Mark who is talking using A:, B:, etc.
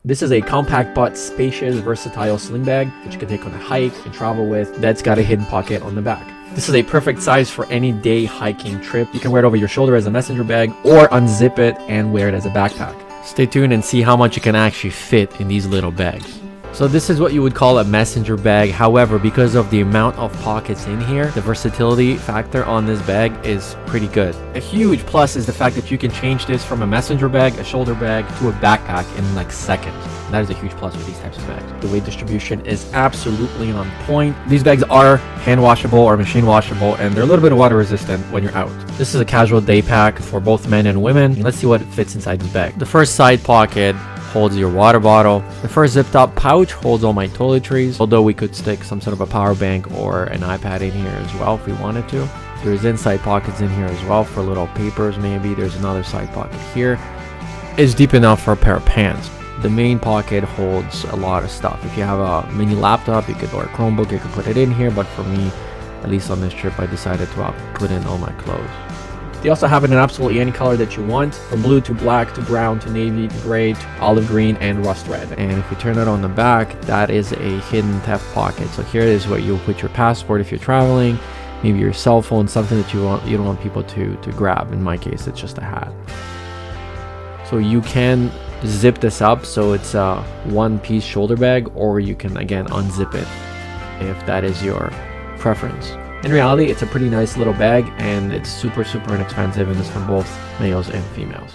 A: This is a compact but spacious, versatile sling bag, which you can take on a hike and travel with. That's got a hidden pocket on the back. This is a perfect size for any day hiking trip. You can wear it over your shoulder as a messenger bag or unzip it and wear it as a backpack. Stay tuned and see how much you can actually fit in these little bags. So this is what you would call a messenger bag. However, because of the amount of pockets in here, the versatility factor on this bag is pretty good. A huge plus is the fact that you can change this from a messenger bag, a shoulder bag, to a backpack in like seconds. That is a huge plus with these types of bags. The weight distribution is absolutely on point. These bags are hand washable or machine washable, and they're a little bit water resistant when you're out. This is a casual day pack for both men and women. Let's see what fits inside this bag. The first side pocket holds your water bottle. The first zipped up pouch holds all my toiletries, although we could stick some sort of a power bank or an iPad in here as well if we wanted to. There's inside pockets in here as well for little papers maybe. There's another side pocket here. It's deep enough for a pair of pants. The main pocket holds a lot of stuff. If you have a mini laptop, you could, or a Chromebook, you could put it in here, but for me, at least on this trip, I decided to put in all my clothes. They also have it in absolutely any color that you want, from blue to black to brown to navy to gray to olive green and rust red. And if you turn it on the back, that is a hidden theft pocket. So here is where you'll put your passport if you're traveling, maybe your cell phone, something that you don't want people to grab. In my case, it's just a hat. So you can zip this up so it's a one-piece shoulder bag, or you can again unzip it if that is your preference. In reality, it's a pretty nice little bag, and it's super inexpensive, and it's for both males and females.